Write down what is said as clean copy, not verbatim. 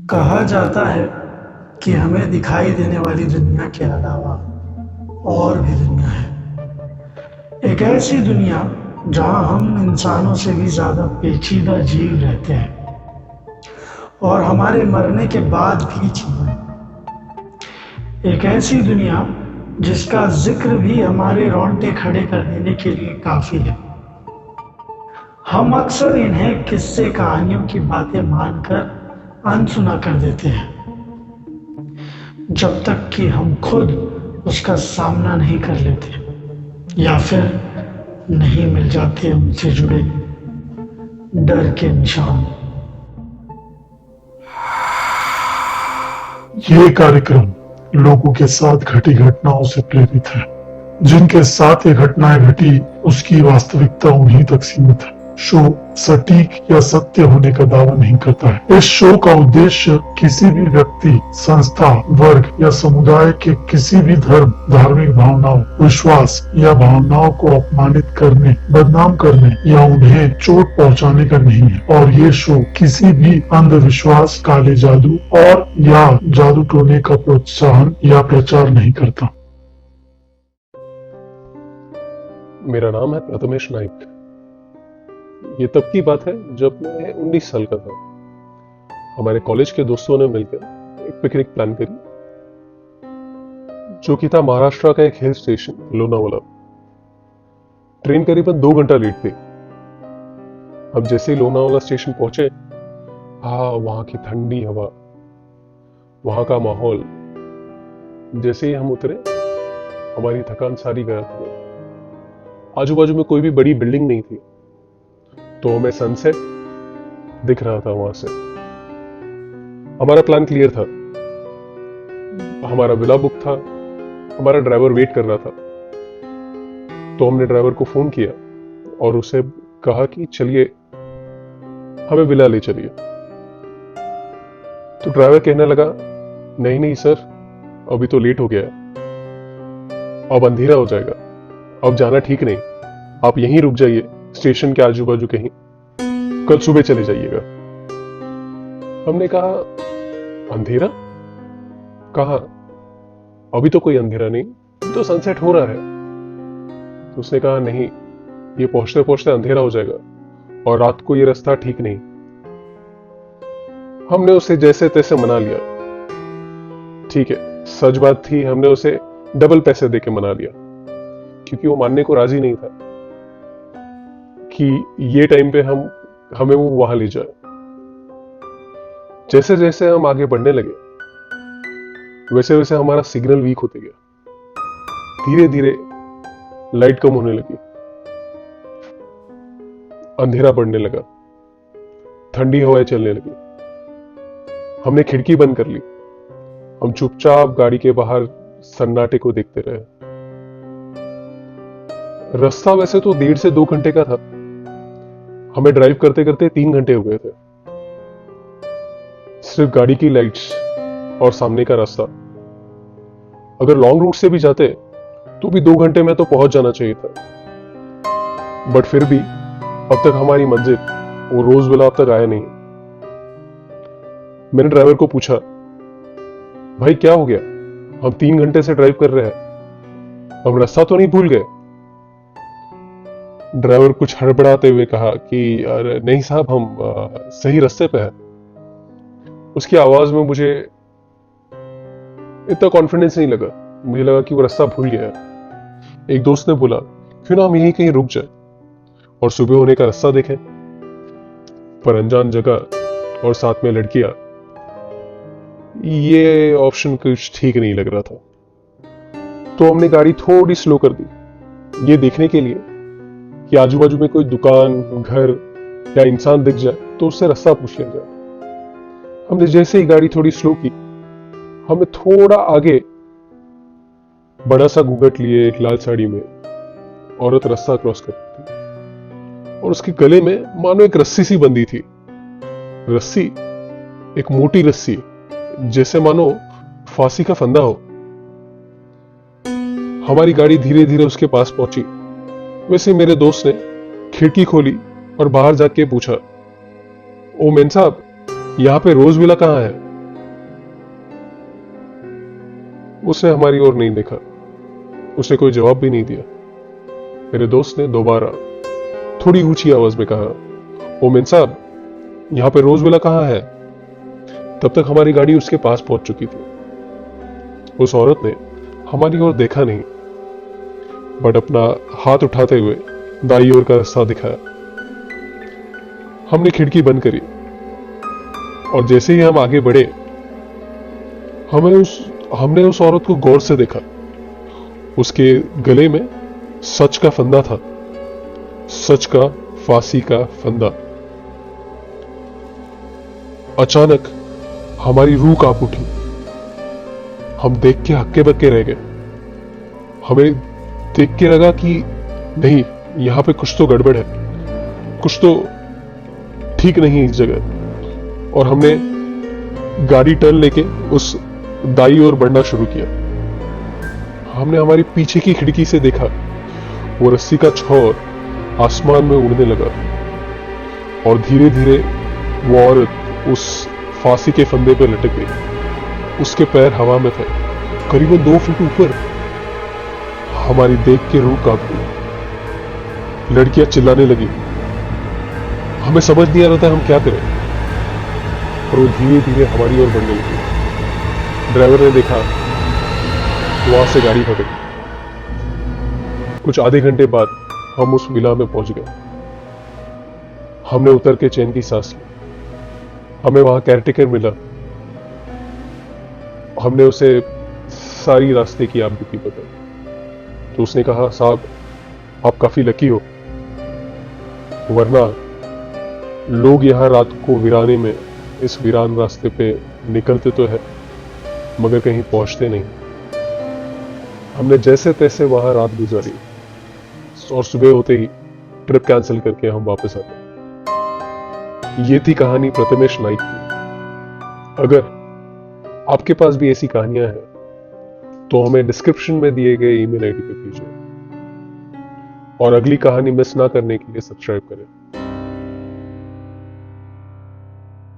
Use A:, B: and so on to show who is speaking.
A: कहा जाता है कि हमें दिखाई देने वाली दुनिया के अलावा और भी दुनिया है। एक ऐसी दुनिया जहां हम इंसानों से भी ज्यादा पेचीदा जीव रहते हैं और हमारे मरने के बाद भी जीवन। एक ऐसी दुनिया जिसका जिक्र भी हमारे रोंगटे खड़े कर देने के लिए काफी है। हम अक्सर इन्हें किस्से कहानियों की बातें मानकर अनसुना कर देते हैं, जब तक कि हम खुद उसका सामना नहीं कर लेते या फिर नहीं मिल जाते उनसे जुड़े डर के निशान।
B: ये कार्यक्रम लोगों के साथ घटी घटनाओं से प्रेरित है। जिनके साथ ये घटनाएं घटी उसकी वास्तविकता उन्हीं तक सीमित है। शो सटीक या सत्य होने का दावा नहीं करता है। इस शो का उद्देश्य किसी भी व्यक्ति, संस्था, वर्ग या समुदाय के किसी भी धर्म, धार्मिक भावनाओं, विश्वास या भावनाओं को अपमानित करने, बदनाम करने या उन्हें चोट पहुंचाने का नहीं है। और ये शो किसी भी अंधविश्वास, काले जादू और या जादू टोने का प्रोत्साहन या प्रचार नहीं करता।
C: मेरा नाम है प्रथमेश नाइक। ये तब की बात है जब मैं 19 साल का था। हमारे कॉलेज के दोस्तों ने मिलकर एक पिकनिक प्लान करी, जो कि था महाराष्ट्र का एक हिल स्टेशन लोनावाला। ट्रेन करीबन 2 घंटा लेट थी। अब जैसे ही लोनावाला स्टेशन पहुंचे, वहां की ठंडी हवा, वहां का माहौल, जैसे ही हम उतरे हमारी थकान सारी गायब हो गई। आजू बाजू में कोई भी बड़ी बिल्डिंग नहीं थी, तो हमें सनसेट दिख रहा था वहां से। हमारा प्लान क्लियर था, हमारा विला बुक था, हमारा ड्राइवर वेट कर रहा था। तो हमने ड्राइवर को फोन किया और उसे कहा कि चलिए हमें विला ले चलिए। तो ड्राइवर कहने लगा, नहीं नहीं सर, अभी तो लेट हो गया है, अब अंधेरा हो जाएगा, अब जाना ठीक नहीं, आप यहीं रुक जाइए स्टेशन के आजू बाजू कहीं, कल सुबह चले जाइएगा। हमने कहा, अंधेरा? कहा, अभी तो कोई अंधेरा नहीं, तो सनसेट हो रहा है। तो उसने कहा, नहीं, ये पहुंचते पहुंचते अंधेरा हो जाएगा और रात को ये रास्ता ठीक नहीं। हमने उसे जैसे तैसे मना लिया। ठीक है, सच बात थी, हमने उसे डबल पैसे देके मना लिया, क्योंकि वो मानने को राजी नहीं था कि ये टाइम पे हमें वो वहां ले जाए। जैसे जैसे हम आगे बढ़ने लगे वैसे वैसे हमारा सिग्नल वीक होते गया। धीरे धीरे लाइट कम होने लगी, अंधेरा बढ़ने लगा, ठंडी हवाएं चलने लगी। हमने खिड़की बंद कर ली। हम चुपचाप गाड़ी के बाहर सन्नाटे को देखते रहे। रास्ता वैसे तो 1.5 से 2 घंटे का था, हमें ड्राइव करते करते 3 घंटे हो गए थे। सिर्फ गाड़ी की लाइट्स और सामने का रास्ता। अगर लॉन्ग रूट से भी जाते तो भी 2 घंटे में तो पहुंच जाना चाहिए था। बट फिर भी अब तक हमारी मंजिल, वो रोज विला अब तक आया नहीं। मैंने ड्राइवर को पूछा, भाई क्या हो गया, हम 3 घंटे से ड्राइव कर रहे हैं, हम रास्ता तो नहीं भूल गए? ड्राइवर कुछ हड़बड़ाते हुए कहा कि अरे नहीं साहब, हम सही रास्ते पे हैं। उसकी आवाज में मुझे इतना कॉन्फिडेंस नहीं लगा। मुझे लगा कि वो रास्ता भूल गया है। एक दोस्त ने बोला, क्यों ना हम यहीं कहीं रुक जाए और सुबह होने का रास्ता देखें। पर अनजान जगह और साथ में लड़कियां, ये ऑप्शन कुछ ठीक नहीं लग रहा था। तो हमने गाड़ी थोड़ी स्लो कर दी, ये देखने के लिए कि आजू बाजू में कोई दुकान, घर या इंसान दिख जाए तो उससे रास्ता पूछ लिया जाए। हमने जैसे ही गाड़ी थोड़ी स्लो की, हमें थोड़ा आगे बड़ा सा घूंघट लिए एक लाल साड़ी में औरत रास्ता क्रॉस कर रही थी और उसके गले में मानो एक रस्सी सी बंधी थी। रस्सी, एक मोटी रस्सी, जैसे मानो फांसी का फंदा हो। हमारी गाड़ी धीरे धीरे उसके पास पहुंची। वैसे मेरे दोस्त ने खिड़की खोली और बाहर जाके पूछा, ओ मेन साहब, यहाँ पे रोज विला कहाँ है? उसने हमारी ओर नहीं देखा, उसने कोई जवाब भी नहीं दिया। मेरे दोस्त ने दोबारा थोड़ी ऊंची आवाज में कहा, मोमिन साहब, यहाँ पे रोजविला कहाँ है? तब तक हमारी गाड़ी उसके पास पहुंच चुकी थी। उस औरत ने हमारी ओर देखा नहीं, बट अपना हाथ उठाते हुए दाई ओर का रास्ता दिखाया। हमने खिड़की बंद करी और जैसे ही हम आगे बढ़े, हमने उस औरत को गौर से देखा। उसके गले में सच का फंदा था, सच का फांसी का फंदा। अचानक हमारी रूह कांप उठी। हम देख के हक्के बक्के रह गए। हमें देख के लगा कि नहीं, यहां पे कुछ तो गड़बड़ है, कुछ तो ठीक नहीं है इस जगह। और हमने गाड़ी टर्न लेके उस दाई ओर बढ़ना शुरू किया। हमने हमारी पीछे की खिड़की से देखा, वो रस्सी का छौर आसमान में उड़ने लगा और धीरे धीरे वो औरत उस फांसी के फंदे पर लटक गई। उसके पैर हवा में थे, करीबन 2 फीट ऊपर। हमारी देख के रूह कांप गई। लड़कियां चिल्लाने लगी। हमें समझ नहीं आ रहा था हम क्या करें, और वो धीरे धीरे हमारी ओर बढ़ने लगी। ड्राइवर ने देखा, वहां से गाड़ी भटक गई। कुछ आधे घंटे बाद हम उस विला में पहुंच गए। हमने उतर के चैन की सांस ली। हमें वहां केयरटेकर मिला। हमने उसे सारी रास्ते की आप बीती बताई, तो उसने कहा, साहब आप काफी लकी हो, वरना लोग यहां रात को वीराने में इस वीरान रास्ते पे निकलते तो है मगर कहीं पहुंचते नहीं। हमने जैसे तैसे वहां रात गुजारी और सुबह होते ही ट्रिप कैंसिल करके हम वापस आ गए। ये थी कहानी प्रथमेश नाइक की। अगर आपके पास भी ऐसी कहानियां हैं तो हमें डिस्क्रिप्शन में दिए गए ईमेल आईडी पे भेजिए और अगली कहानी मिस ना करने के लिए सब्सक्राइब करें।